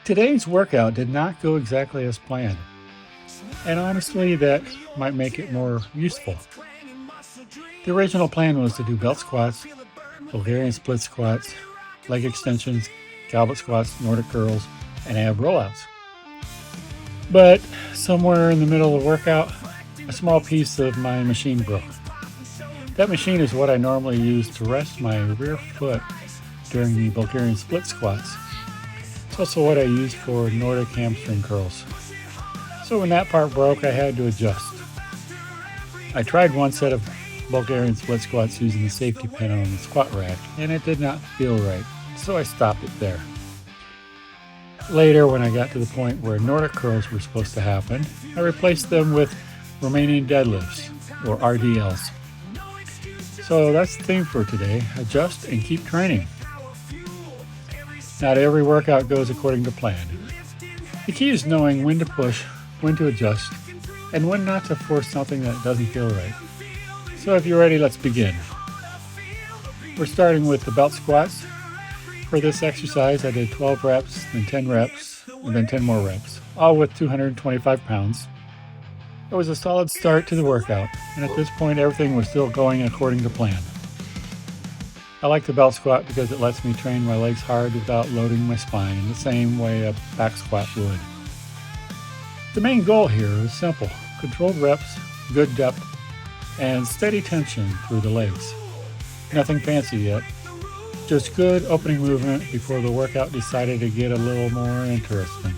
Today's workout did not go exactly as planned, and honestly, that might make it more useful. The original plan was to do belt squats, Bulgarian split squats, leg extensions, goblet squats, Nordic curls, and ab rollouts. But somewhere in the middle of the workout, a small piece of my machine broke. That machine is what I normally use to rest my rear foot during the Bulgarian split squats. It's also what I use for Nordic hamstring curls. So when that part broke, I had to adjust. I tried one set of Bulgarian split squats using the safety pin on the squat rack, and it did not feel right, so I stopped it there. Later, when I got to the point where Nordic curls were supposed to happen, I replaced them with Romanian deadlifts, or RDLs. So that's the theme for today: adjust and keep training. Not every workout goes according to plan. The key is knowing when to push, when to adjust, and when not to force something that doesn't feel right. So if you're ready, let's begin. We're starting with the belt squats. For this exercise, I did 12 reps, then 10 reps, and then 10 more reps, all with 225 pounds. It was a solid start to the workout, and at this point, everything was still going according to plan. I like the belt squat because it lets me train my legs hard without loading my spine the same way a back squat would. The main goal here is simple: controlled reps, good depth, and steady tension through the legs. Nothing fancy yet, just good opening movement before the workout decided to get a little more interesting.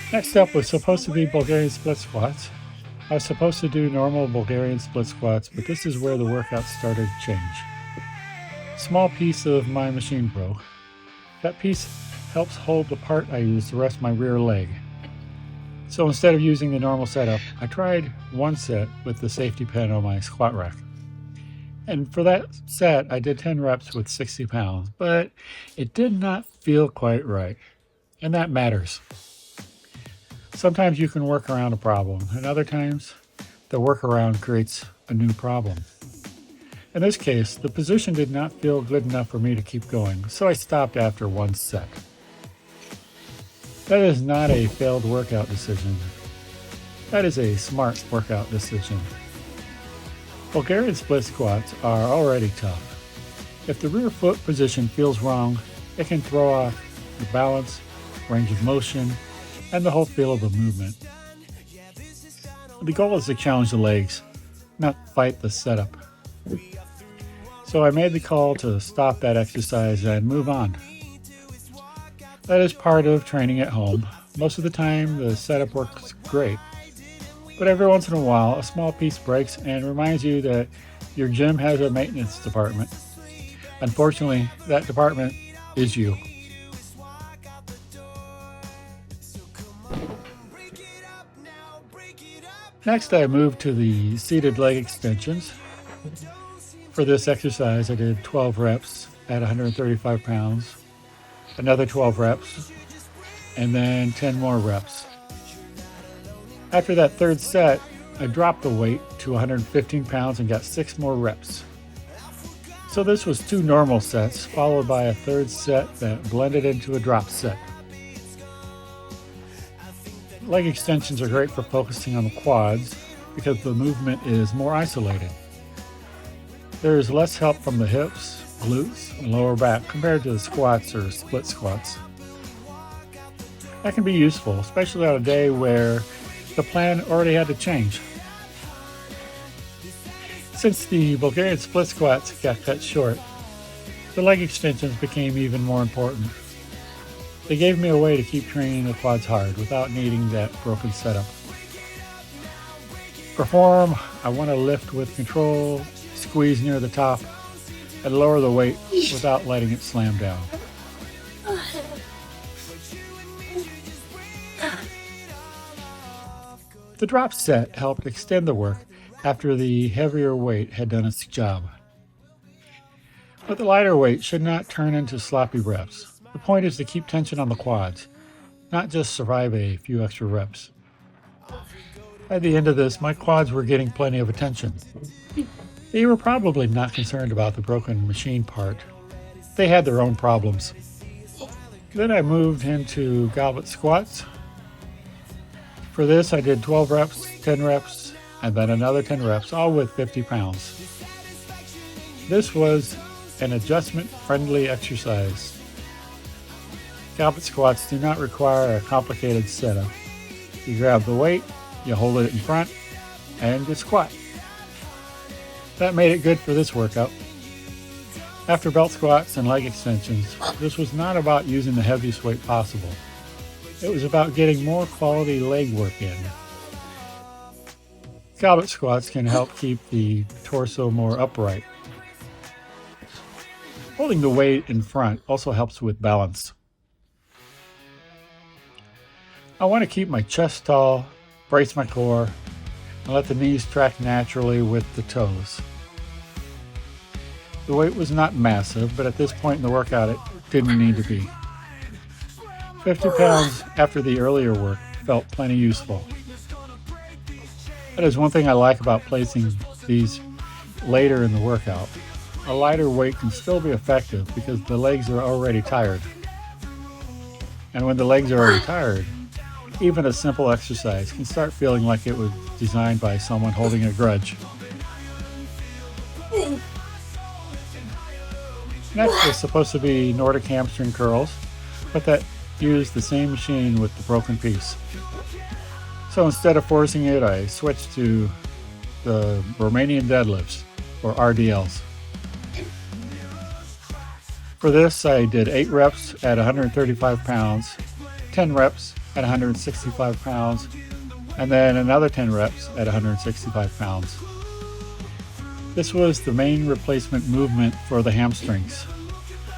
Next up was supposed to be Bulgarian split squats. I was supposed to do normal Bulgarian split squats, but this is where the workout started to change. Small piece of my machine broke. That piece helps hold the part I use to rest my rear leg. So instead of using the normal setup, I tried one set with the safety pin on my squat rack. And for that set, I did 10 reps with 60 pounds, but it did not feel quite right. And that matters. Sometimes you can work around a problem, and other times the workaround creates a new problem. In this case, the position did not feel good enough for me to keep going, so I stopped after one set. That is not a failed workout decision. That is a smart workout decision. Bulgarian split squats are already tough. If the rear foot position feels wrong, it can throw off the balance, range of motion, and the whole feel of the movement. The goal is to challenge the legs, not fight the setup. So I made the call to stop that exercise and move on. That is part of training at home. Most of the time, the setup works great. But every once in a while, a small piece breaks and reminds you that your gym has a maintenance department. Unfortunately, that department is you. Next, I moved to the seated leg extensions. For this exercise, I did 12 reps at 135 pounds, another 12 reps, and then 10 more reps. After that third set, I dropped the weight to 115 pounds and got 6 more reps. So this was 2 normal sets, followed by a third set that blended into a drop set. Leg extensions are great for focusing on the quads because the movement is more isolated. There is less help from the hips, glutes, and lower back compared to the squats or split squats. That can be useful, especially on a day where the plan already had to change. Since the Bulgarian split squats got cut short, the leg extensions became even more important. They gave me a way to keep training the quads hard without needing that broken setup. For form, I want to lift with control, squeeze near the top, and lower the weight without letting it slam down. The drop set helped extend the work after the heavier weight had done its job. But the lighter weight should not turn into sloppy reps. The point is to keep tension on the quads. not just survive a few extra reps. At the end of this, my quads were getting plenty of attention. They were probably not concerned about the broken machine part. They had their own problems. Then I moved into goblet squats. For this, I did 12 reps, 10 reps, and then another 10 reps, all with 50 pounds. This was an adjustment-friendly exercise. Goblet squats do not require a complicated setup. You grab the weight, you hold it in front, and you squat. That made it good for this workout. After belt squats and leg extensions, this was not about using the heaviest weight possible. It was about getting more quality leg work in. Goblet squats can help keep the torso more upright. Holding the weight in front also helps with balance. I want to keep my chest tall, brace my core, and let the knees track naturally with the toes. The weight was not massive, but at this point in the workout it didn't need to be. 50 pounds after the earlier work felt plenty useful. That is one thing I like about placing these later in the workout. A lighter weight can still be effective because the legs are already tired. And when the legs are already tired, even a simple exercise can start feeling like it was designed by someone holding a grudge. Next was supposed to be Nordic hamstring curls, but that used the same machine with the broken piece. So instead of forcing it, I switched to the Romanian deadlifts, or RDLs. For this, I did 8 reps at 135 pounds, 10 reps at 165 pounds, and then another 10 reps at 165 pounds. This was the main replacement movement for the hamstrings.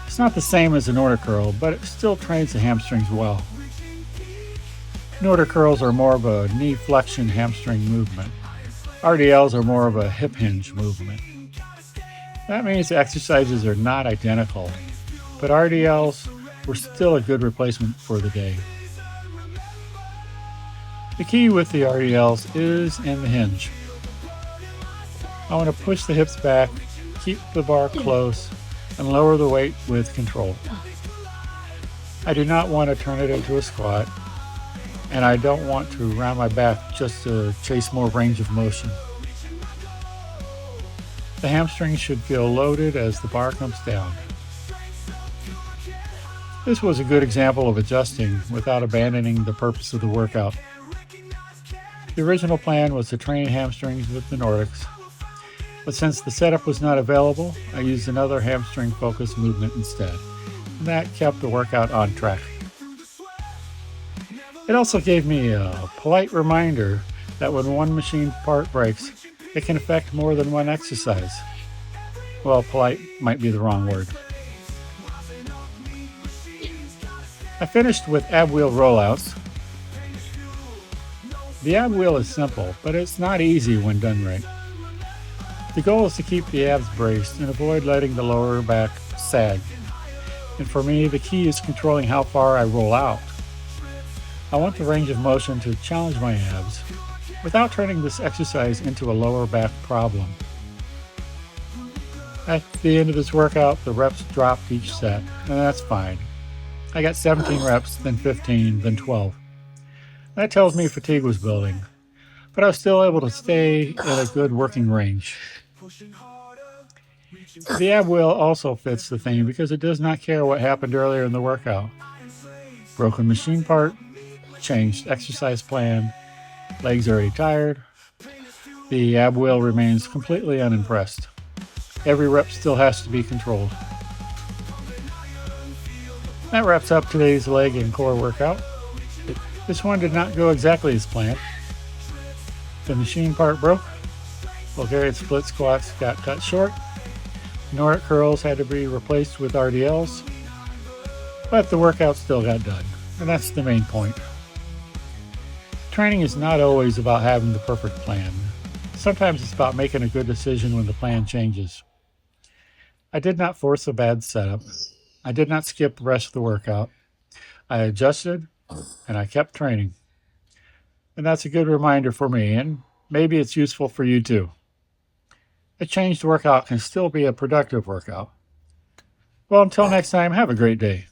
It's not the same as a Nordic curl, but it still trains the hamstrings well. Nordic curls are more of a knee flexion hamstring movement. RDLs are more of a hip hinge movement. That means the exercises are not identical, but RDLs were still a good replacement for the day. The key with the RDLs is in the hinge. I want to push the hips back, keep the bar close, and lower the weight with control. I do not want to turn it into a squat, and I don't want to round my back just to chase more range of motion. The hamstrings should feel loaded as the bar comes down. This was a good example of adjusting without abandoning the purpose of the workout. The original plan was to train hamstrings with the Nordics, but since the setup was not available, I used another hamstring-focused movement instead, and that kept the workout on track. It also gave me a polite reminder that when one machine part breaks, it can affect more than one exercise. Well, polite might be the wrong word. I finished with ab wheel rollouts. The ab wheel is simple, but it's not easy when done right. The goal is to keep the abs braced and avoid letting the lower back sag. And for me, the key is controlling how far I roll out. I want the range of motion to challenge my abs without turning this exercise into a lower back problem. At the end of this workout, the reps dropped each set, and that's fine. I got 17 reps, then 15, then 12. That tells me fatigue was building, but I was still able to stay in a good working range. The ab wheel also fits the theme because it does not care what happened earlier in the workout. Broken machine part, changed exercise plan, legs already tired. The ab wheel remains completely unimpressed. Every rep still has to be controlled. That wraps up today's leg and core workout. This one did not go exactly as planned. The machine part broke. Bulgarian split squats got cut short. Nordic curls had to be replaced with RDLs. But the workout still got done, and that's the main point. Training is not always about having the perfect plan. Sometimes it's about making a good decision when the plan changes. I did not force a bad setup. I did not skip the rest of the workout. I adjusted, and I kept training. And that's a good reminder for me, and maybe it's useful for you too. A changed workout can still be a productive workout. Well, until next time, have a great day.